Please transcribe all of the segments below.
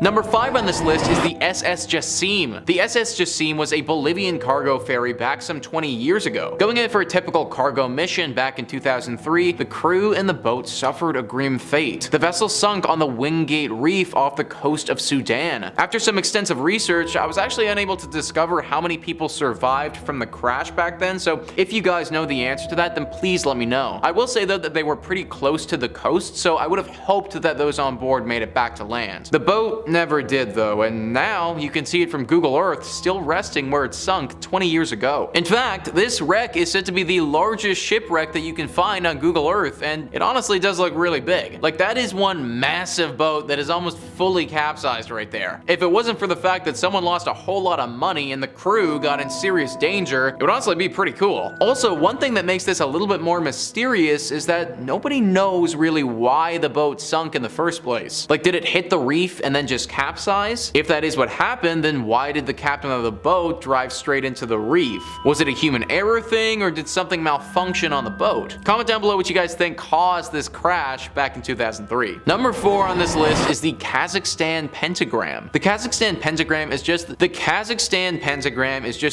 Number 5 on this list is the SS Jassim. The SS Jassim was a Bolivian cargo ferry back some 20 years ago. Going in for a typical cargo mission back in 2003, the crew and the boat suffered a grim fate. The vessel sunk on the Wingate Reef off the coast of Sudan. After some extensive research, I was actually unable to discover how many people survived from the crash back then, so if you guys know the answer to that, then please let me know. I will say though that they were pretty close to the coast, so I would have hoped that those on board made it back to land. The boat never did though, and now you can see it from Google Earth still resting where it sunk 20 years ago. In fact, this wreck is said to be the largest shipwreck that you can find on Google Earth, and it honestly does look really big. Like, that is one massive boat that is almost fully capsized right there. If it wasn't for the fact that someone lost a whole lot of money and the crew got in serious danger, it would honestly be pretty cool. Also, one thing that makes this a little bit more mysterious is that nobody knows really why the boat sunk in the first place. Like, did it hit the reef and then just capsize? If that is what happened, then why did the captain of the boat drive straight into the reef? Was it a human error thing, or did something malfunction on the boat? Comment down below what you guys think caused this crash back in 2003. Number 4 on this list is the Kazakhstan pentagram. The Kazakhstan pentagram is just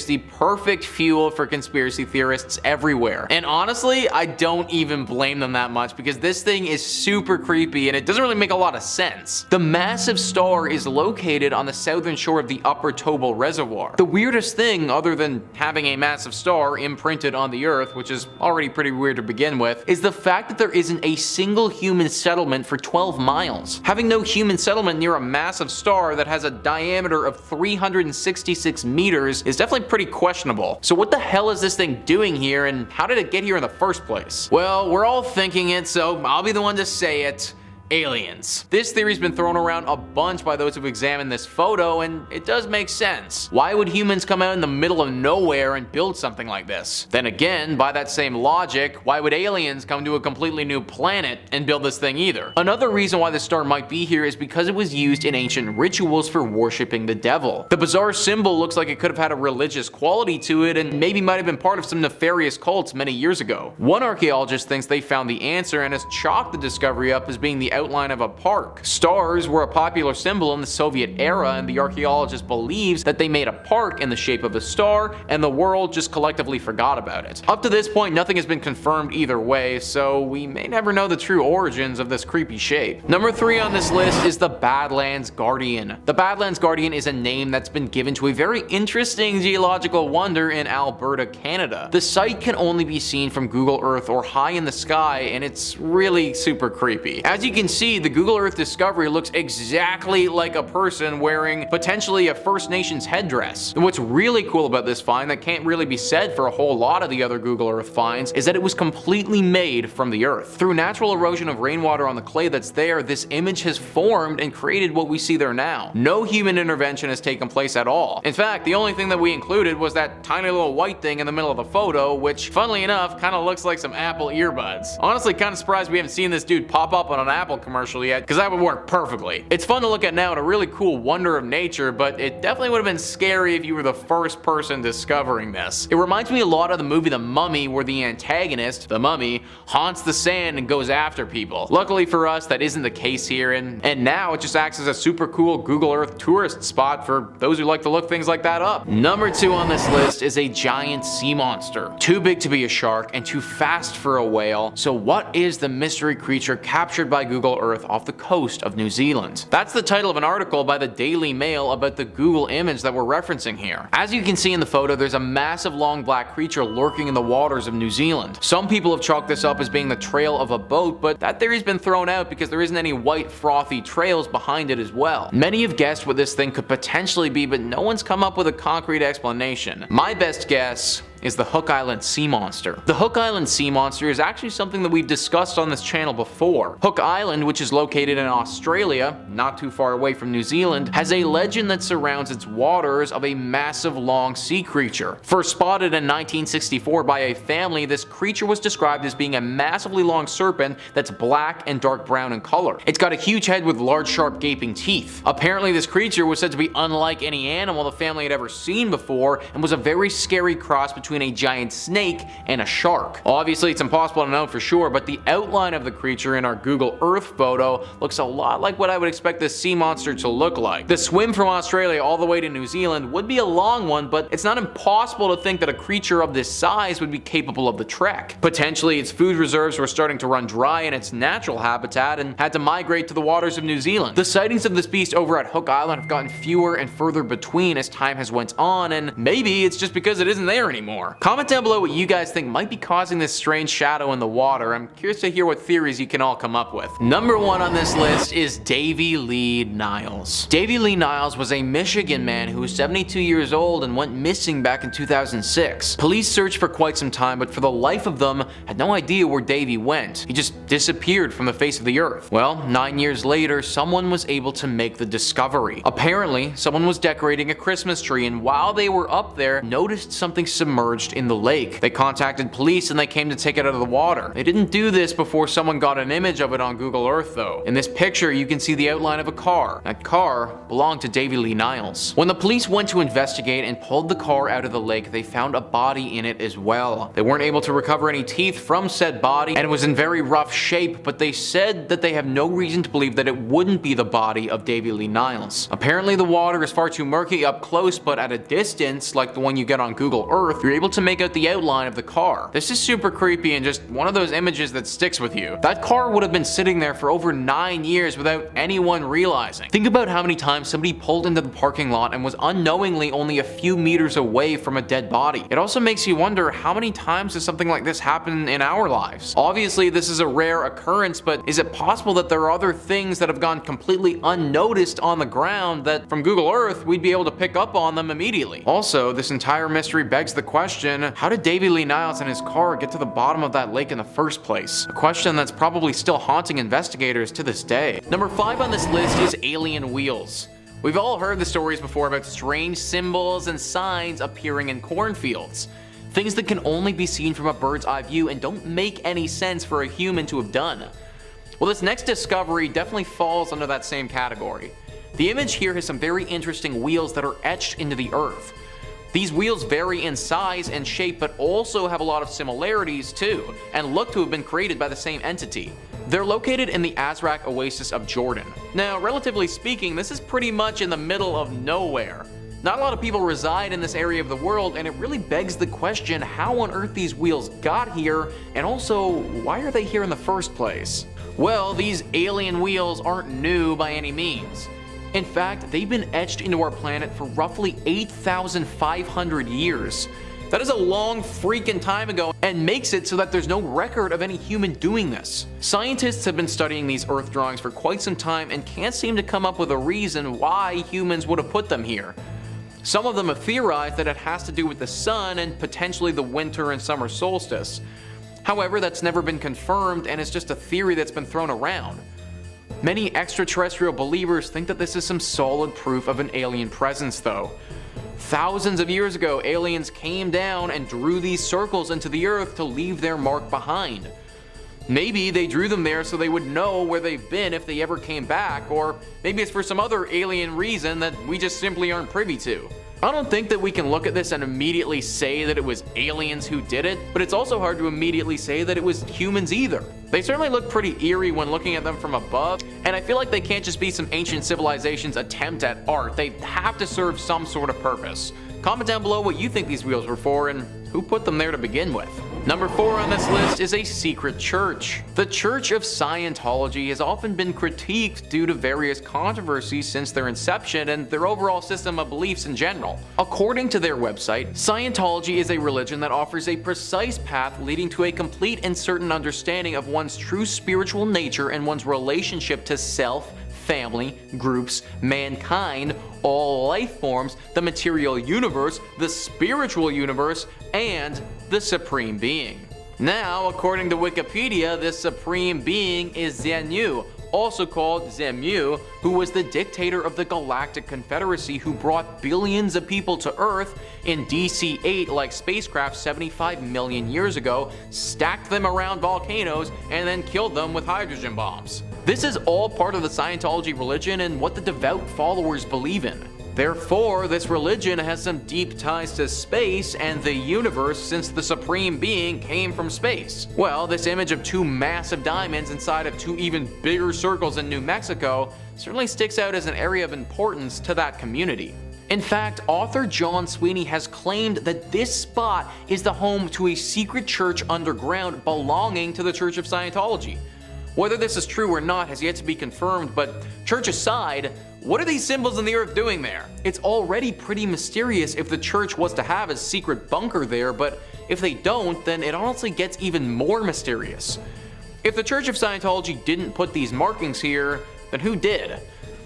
the perfect fuel for conspiracy theorists everywhere. And honestly, I don't even blame them that much, because this thing is super creepy and it doesn't really make a lot of sense. The massive star is located on the southern shore of the Upper Tobol Reservoir. The weirdest thing, other than having a massive star imprinted on the Earth, which is already pretty weird to begin with, is the fact that there isn't a single human settlement for 12 miles. Having no human settlement near a massive star that has a diameter of 366 meters is definitely pretty questionable. So what the hell is this thing doing here, and how did it get here in the first place? Well, we're all thinking it, so I'll be the one to say it. Aliens. This theory's been thrown around a bunch by those who've examined this photo, and it does make sense. Why would humans come out in the middle of nowhere and build something like this? Then again, by that same logic, why would aliens come to a completely new planet and build this thing either? Another reason why the star might be here is because it was used in ancient rituals for worshipping the devil. The bizarre symbol looks like it could have had a religious quality to it, and maybe might have been part of some nefarious cults many years ago. One archaeologist thinks they found the answer and has chalked the discovery up as being the outline of a park. Stars were a popular symbol in the Soviet era, and the archaeologist believes that they made a park in the shape of a star, and the world just collectively forgot about it. Up to this point, nothing has been confirmed either way, so we may never know the true origins of this creepy shape. Number 3 on this list is the Badlands Guardian. The Badlands Guardian is a name that's been given to a very interesting geological wonder in Alberta, Canada. The site can only be seen from Google Earth or high in the sky, and it's really super creepy. As you can see, the Google Earth discovery looks exactly like a person wearing potentially a First Nations headdress. And what's really cool about this find that can't really be said for a whole lot of the other Google Earth finds is that it was completely made from the earth. Through natural erosion of rainwater on the clay that's there, this image has formed and created what we see there now. No human intervention has taken place at all. In fact, the only thing that we included was that tiny little white thing in the middle of the photo, which, funnily enough, kind of looks like some Apple earbuds. Honestly, kind of surprised we haven't seen this dude pop up on an Apple commercial yet, because that would work perfectly. It's fun to look at now and a really cool wonder of nature, but it definitely would have been scary if you were the first person discovering this. It reminds me a lot of the movie The Mummy, where the antagonist, the mummy, haunts the sand and goes after people. Luckily for us, that isn't the case here, and now it just acts as a super cool Google Earth tourist spot for those who like to look things like that up. Number 2 on this list is a giant sea monster. Too big to be a shark and too fast for a whale, so what is the mystery creature captured by Google Earth off the coast of New Zealand? That's the title of an article by the Daily Mail about the Google image that we're referencing here. As you can see in the photo, there's a massive long black creature lurking in the waters of New Zealand. Some people have chalked this up as being the trail of a boat, but that theory's been thrown out because there isn't any white frothy trails behind it as well. Many have guessed what this thing could potentially be, but no one's come up with a concrete explanation. My best guess is the Hook Island sea monster. The Hook Island sea monster is actually something that we've discussed on this channel before. Hook Island, which is located in Australia, not too far away from New Zealand, has a legend that surrounds its waters of a massive long sea creature. First spotted in 1964 by a family, this creature was described as being a massively long serpent that's black and dark brown in color. It's got a huge head with large sharp gaping teeth. Apparently this creature was said to be unlike any animal the family had ever seen before, and was a very scary cross between between a giant snake and a shark. Obviously, it's impossible to know for sure, but the outline of the creature in our Google Earth photo looks a lot like what I would expect this sea monster to look like. The swim from Australia all the way to New Zealand would be a long one, but it's not impossible to think that a creature of this size would be capable of the trek. Potentially, its food reserves were starting to run dry in its natural habitat and had to migrate to the waters of New Zealand. The sightings of this beast over at Hook Island have gotten fewer and further between as time has went on, and maybe it's just because it isn't there anymore. Comment down below what you guys think might be causing this strange shadow in the water. I'm curious to hear what theories you can all come up with. Number 1 on this list is Davy Lee Niles. Davy Lee Niles was a Michigan man who was 72 years old and went missing back in 2006. Police searched for quite some time, but for the life of them had no idea where Davy went. He just disappeared from the face of the earth. Well, 9 years later, someone was able to make the discovery. Apparently, someone was decorating a Christmas tree, and while they were up there, noticed something submerged in the lake. They contacted police and they came to take it out of the water. They didn't do this before someone got an image of it on Google Earth though. In this picture, you can see the outline of a car. That car belonged to Davy Lee Niles. When the police went to investigate and pulled the car out of the lake, they found a body in it as well. They weren't able to recover any teeth from said body, and it was in very rough shape, but they said that they have no reason to believe that it wouldn't be the body of Davy Lee Niles. Apparently, the water is far too murky up close, but at a distance, like the one you get on Google Earth, you're able to make out the outline of the car. This is super creepy and just one of those images that sticks with you. That car would have been sitting there for over 9 years without anyone realizing. Think about how many times somebody pulled into the parking lot and was unknowingly only a few meters away from a dead body. It also makes you wonder, how many times does something like this happen in our lives? Obviously, this is a rare occurrence, but is it possible that there are other things that have gone completely unnoticed on the ground that from Google Earth we'd be able to pick up on them immediately? Also, this entire mystery begs the question, how did Davy Lee Niles and his car get to the bottom of that lake in the first place? A question that's probably still haunting investigators to this day. Number 5 on this list is alien wheels. We've all heard the stories before about strange symbols and signs appearing in cornfields. Things that can only be seen from a bird's eye view and don't make any sense for a human to have done. Well, this next discovery definitely falls under that same category. The image here has some very interesting wheels that are etched into the earth. These wheels vary in size and shape, but also have a lot of similarities too, and look to have been created by the same entity. They're located in the Azraq Oasis of Jordan. Now, relatively speaking, this is pretty much in the middle of nowhere. Not a lot of people reside in this area of the world, and it really begs the question how on earth these wheels got here, and also why are they here in the first place? Well, these alien wheels aren't new by any means. In fact, they've been etched into our planet for roughly 8,500 years. That is a long freaking time ago, and makes it so that there's no record of any human doing this. Scientists have been studying these Earth drawings for quite some time and can't seem to come up with a reason why humans would have put them here. Some of them have theorized that it has to do with the sun and potentially the winter and summer solstice. However, that's never been confirmed, and it's just a theory that's been thrown around. Many extraterrestrial believers think that this is some solid proof of an alien presence though. Thousands of years ago, aliens came down and drew these circles into the earth to leave their mark behind. Maybe they drew them there so they would know where they've been if they ever came back, or maybe it's for some other alien reason that we just simply aren't privy to. I don't think that we can look at this and immediately say that it was aliens who did it, but it's also hard to immediately say that it was humans either. They certainly look pretty eerie when looking at them from above, and I feel like they can't just be some ancient civilization's attempt at art. They have to serve some sort of purpose. Comment down below what you think these wheels were for and who put them there to begin with. Number 4 on this list is a secret church. The Church of Scientology has often been critiqued due to various controversies since their inception and their overall system of beliefs in general. According to their website, Scientology is a religion that offers a precise path leading to a complete and certain understanding of one's true spiritual nature and one's relationship to self, family, groups, mankind, all life forms, the material universe, the spiritual universe, and the Supreme Being. Now, according to Wikipedia, this Supreme Being is Xenu, also called Zemu, who was the dictator of the Galactic Confederacy who brought billions of people to Earth in DC-8 like spacecraft 75 million years ago, stacked them around volcanoes, and then killed them with hydrogen bombs. This is all part of the Scientology religion and what the devout followers believe in. Therefore, this religion has some deep ties to space and the universe since the supreme being came from space. Well, this image of two massive diamonds inside of two even bigger circles in New Mexico certainly sticks out as an area of importance to that community. In fact, author John Sweeney has claimed that this spot is the home to a secret church underground belonging to the Church of Scientology. Whether this is true or not has yet to be confirmed, but church aside, what are these symbols in the earth doing there? It's already pretty mysterious if the church was to have a secret bunker there, but if they don't, then it honestly gets even more mysterious. If the Church of Scientology didn't put these markings here, then who did?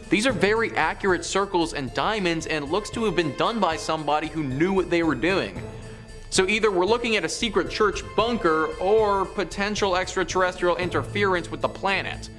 These are very accurate circles and diamonds and looks to have been done by somebody who knew what they were doing. So either we're looking at a secret church bunker or potential extraterrestrial interference with the planet.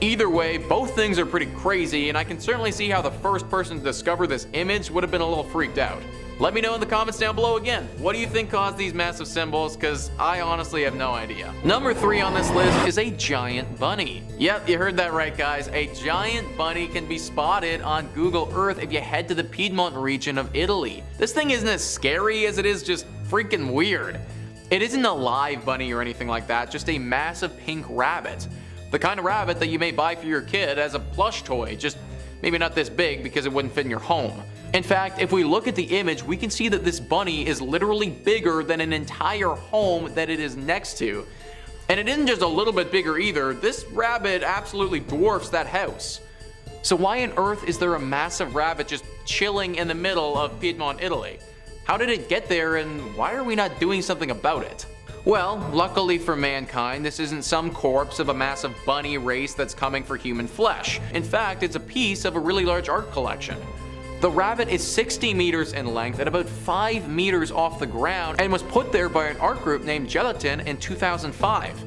Either way, both things are pretty crazy, and I can certainly see how the first person to discover this image would have been a little freaked out. Let me know in the comments down below again, what do you think caused these massive symbols, cause I honestly have no idea. Number 3 on this list is a giant bunny. Yep, you heard that right guys, a giant bunny can be spotted on Google Earth if you head to the Piedmont region of Italy. This thing isn't as scary as it is just freaking weird. It isn't a live bunny or anything like that, just a massive pink rabbit. The kind of rabbit that you may buy for your kid as a plush toy, just maybe not this big because it wouldn't fit in your home. In fact, if we look at the image, we can see that this bunny is literally bigger than an entire home that it is next to. And it isn't just a little bit bigger either, this rabbit absolutely dwarfs that house. So why on earth is there a massive rabbit just chilling in the middle of Piedmont, Italy? How did it get there and why are we not doing something about it? Well, luckily for mankind, this isn't some corpse of a massive bunny race that's coming for human flesh. In fact, it's a piece of a really large art collection. The rabbit is 60 meters in length and about 5 meters off the ground and was put there by an art group named Gelatin in 2005.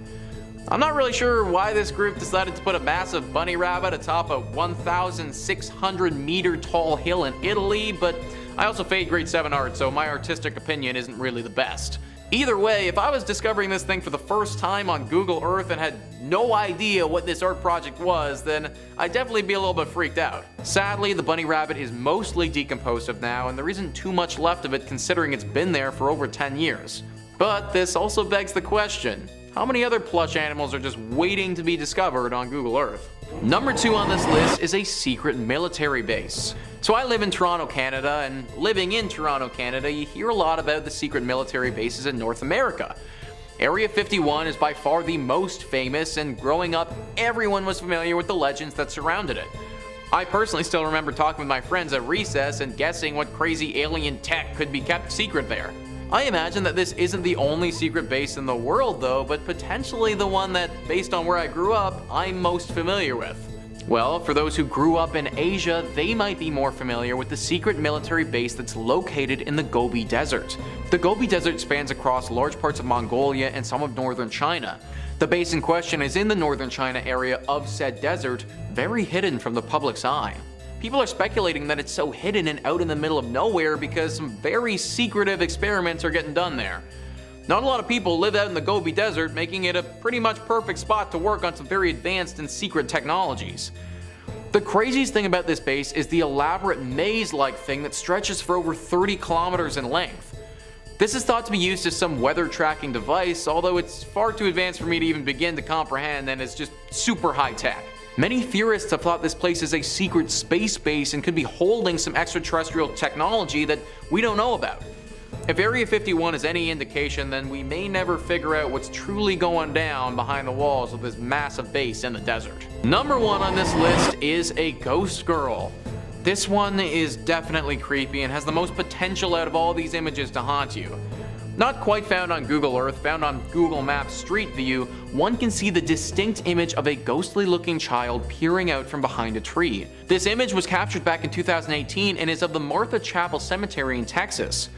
I'm not really sure why this group decided to put a massive bunny rabbit atop a 1,600 meter tall hill in Italy, but I also fade grade 7 art, so my artistic opinion isn't really the best. Either way, if I was discovering this thing for the first time on Google Earth and had no idea what this art project was, then I'd definitely be a little bit freaked out. Sadly, the bunny rabbit is mostly decomposed of now, and there isn't too much left of it considering it's been there for over 10 years. But this also begs the question, how many other plush animals are just waiting to be discovered on Google Earth? Number 2 on this list is a secret military base. So I live in Toronto, Canada, and living in Toronto, Canada, you hear a lot about the secret military bases in North America. Area 51 is by far the most famous, and growing up, everyone was familiar with the legends that surrounded it. I personally still remember talking with my friends at recess and guessing what crazy alien tech could be kept secret there. I imagine that this isn't the only secret base in the world though, but potentially the one that, based on where I grew up, I'm most familiar with. Well, for those who grew up in Asia, they might be more familiar with the secret military base that's located in the Gobi Desert. The Gobi Desert spans across large parts of Mongolia and some of northern China. The base in question is in the northern China area of said desert, very hidden from the public's eye. People are speculating that it's so hidden and out in the middle of nowhere because some very secretive experiments are getting done there. Not a lot of people live out in the Gobi Desert, making it a pretty much perfect spot to work on some very advanced and secret technologies. The craziest thing about this base is the elaborate maze-like thing that stretches for over 30 kilometers in length. This is thought to be used as some weather tracking device, although it's far too advanced for me to even begin to comprehend and it's just super high tech. Many theorists have thought this place is a secret space base and could be holding some extraterrestrial technology that we don't know about. If Area 51 is any indication, then we may never figure out what's truly going down behind the walls of this massive base in the desert. Number 1 on this list is a ghost girl. This one is definitely creepy and has the most potential out of all these images to haunt you. Not quite found on Google Earth, found on Google Maps Street View, one can see the distinct image of a ghostly looking child peering out from behind a tree. This image was captured back in 2018 and is of the Martha Chapel Cemetery in Texas.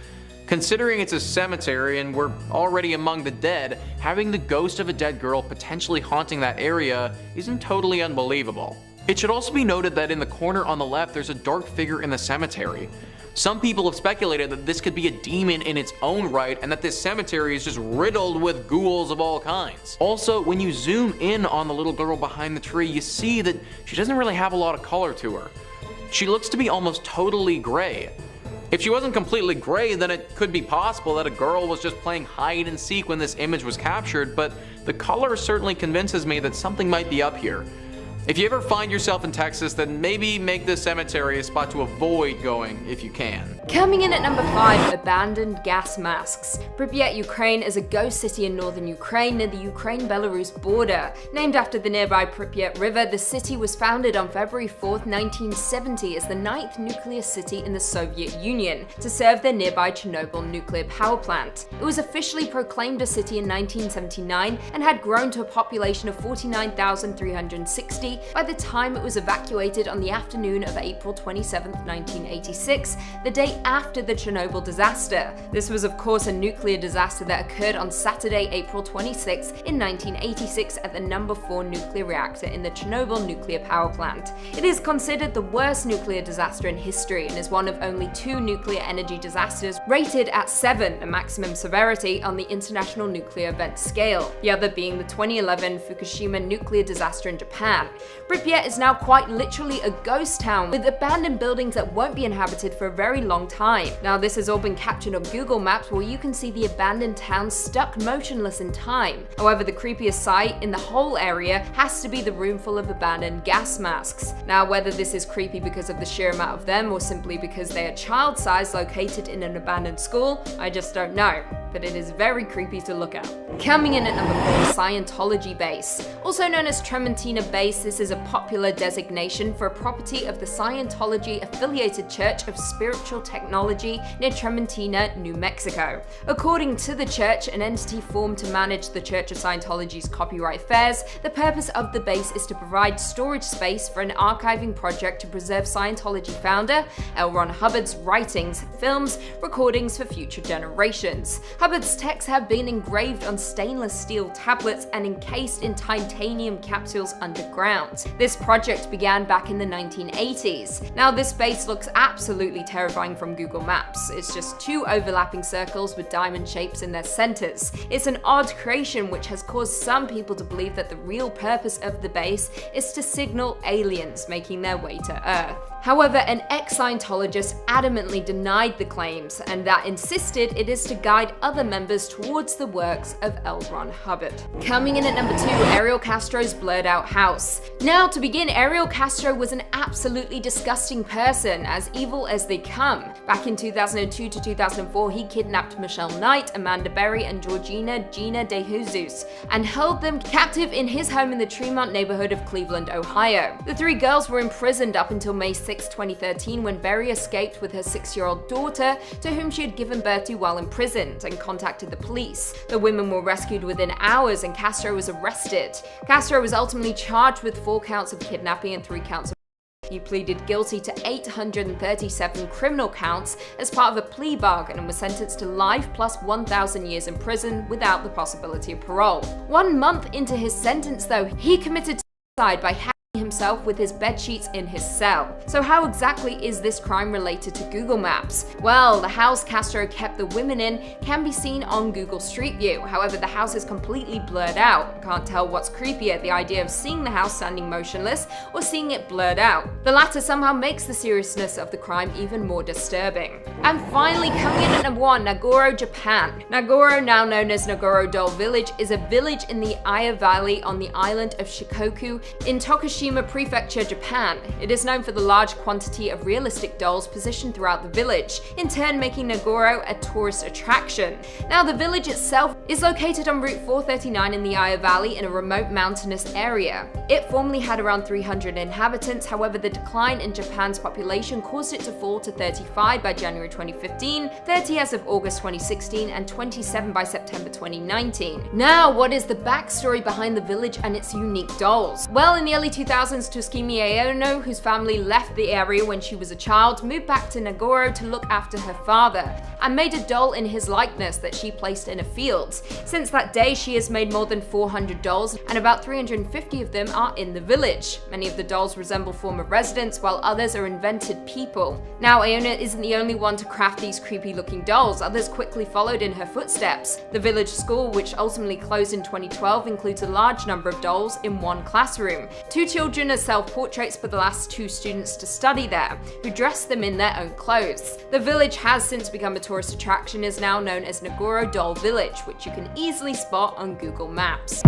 Considering it's a cemetery and we're already among the dead, having the ghost of a dead girl potentially haunting that area isn't totally unbelievable. It should also be noted that in the corner on the left there's a dark figure in the cemetery. Some people have speculated that this could be a demon in its own right and that this cemetery is just riddled with ghouls of all kinds. Also, when you zoom in on the little girl behind the tree, you see that she doesn't really have a lot of color to her. She looks to be almost totally gray. If she wasn't completely gray, then it could be possible that a girl was just playing hide and seek when this image was captured, but the color certainly convinces me that something might be up here. If you ever find yourself in Texas, then maybe make this cemetery a spot to avoid going if you can. Coming in at number 5, abandoned gas masks. Pripyat, Ukraine is a ghost city in northern Ukraine near the Ukraine-Belarus border. Named after the nearby Pripyat River, the city was founded on February 4th, 1970 as the 9th nuclear city in the Soviet Union to serve their nearby Chernobyl nuclear power plant. It was officially proclaimed a city in 1979 and had grown to a population of 49,360 by the time it was evacuated on the afternoon of April 27, 1986, the day after the Chernobyl disaster. This was of course a nuclear disaster that occurred on Saturday, April 26 in 1986 at the number 4 nuclear reactor in the Chernobyl nuclear power plant. It is considered the worst nuclear disaster in history and is one of only 2 nuclear energy disasters rated at 7, the maximum severity on the International Nuclear Event Scale, the other being the 2011 Fukushima nuclear disaster in Japan. Pripyat is now quite literally a ghost town with abandoned buildings that won't be inhabited for a very long time. Now this has all been captured on Google Maps where you can see the abandoned town stuck motionless in time. However, the creepiest sight in the whole area has to be the room full of abandoned gas masks. Now whether this is creepy because of the sheer amount of them or simply because they are child-sized located in an abandoned school, I just don't know. But it is very creepy to look at. Coming in at number 4, Scientology Base. Also known as Trementina Base, this is a popular designation for a property of the Scientology-affiliated Church of Spiritual Technology near Trementina, New Mexico. According to the church, an entity formed to manage the Church of Scientology's copyright affairs, the purpose of the base is to provide storage space for an archiving project to preserve Scientology founder L. Ron Hubbard's writings, films, recordings for future generations. Hubbard's texts have been engraved on stainless steel tablets and encased in titanium capsules underground. This project began back in the 1980s. Now this base looks absolutely terrifying from Google Maps. It's just 2 overlapping circles with diamond shapes in their centers. It's an odd creation which has caused some people to believe that the real purpose of the base is to signal aliens making their way to Earth. However, an ex-Scientologist adamantly denied the claims and that insisted it is to guide other members towards the works of L. Ron Hubbard. Coming in at number 2, Ariel Castro's blurred out house. Now to begin, Ariel Castro was an absolutely disgusting person, as evil as they come. Back in 2002 to 2004, he kidnapped Michelle Knight, Amanda Berry, and Georgina Gina De Jesus, and held them captive in his home in the Tremont neighborhood of Cleveland, Ohio. The 3 girls were imprisoned up until May 6, 2013, when Berry escaped with her 6-year-old daughter, to whom she had given birth to while imprisoned, and contacted the police. The women were rescued within hours and Castro was arrested. Castro was ultimately charged with 4 counts of kidnapping and 3 counts of He pleaded guilty to 837 criminal counts as part of a plea bargain and was sentenced to life plus 1,000 years in prison without the possibility of parole. 1 month into his sentence, though, he committed suicide by himself with his bedsheets in his cell. So how exactly is this crime related to Google Maps? Well, the house Castro kept the women in can be seen on Google Street View. However, the house is completely blurred out. Can't tell what's creepier, the idea of seeing the house standing motionless or seeing it blurred out. The latter somehow makes the seriousness of the crime even more disturbing. And finally, coming in at number 1, Nagoro, Japan. Nagoro, now known as Nagoro Doll Village, is a village in the Aya Valley on the island of Shikoku in Tokushima Prefecture, Japan. It is known for the large quantity of realistic dolls positioned throughout the village, in turn making Nagoro a tourist attraction. Now, the village itself is located on Route 439 in the Aya Valley in a remote mountainous area. It formerly had around 300 inhabitants, however the decline in Japan's population caused it to fall to 35 by January 2015, 30 as of August 2016, and 27 by September 2019. Now, what is the backstory behind the village and its unique dolls? Well, in the early 2000s, Tuskimi Aono, whose family left the area when she was a child, moved back to Nagoro to look after her father, and made a doll in his likeness that she placed in a field. Since that day, she has made more than 400 dolls, and about 350 of them are in the village. Many of the dolls resemble former residents residents, while others are invented people. Now, Iona isn't the only one to craft these creepy looking dolls, others quickly followed in her footsteps. The village school, which ultimately closed in 2012, includes a large number of dolls in one classroom. 2 children are self-portraits for the last 2 students to study there, who dress them in their own clothes. The village has since become a tourist attraction and is now known as Nagoro Doll Village, which you can easily spot on Google Maps.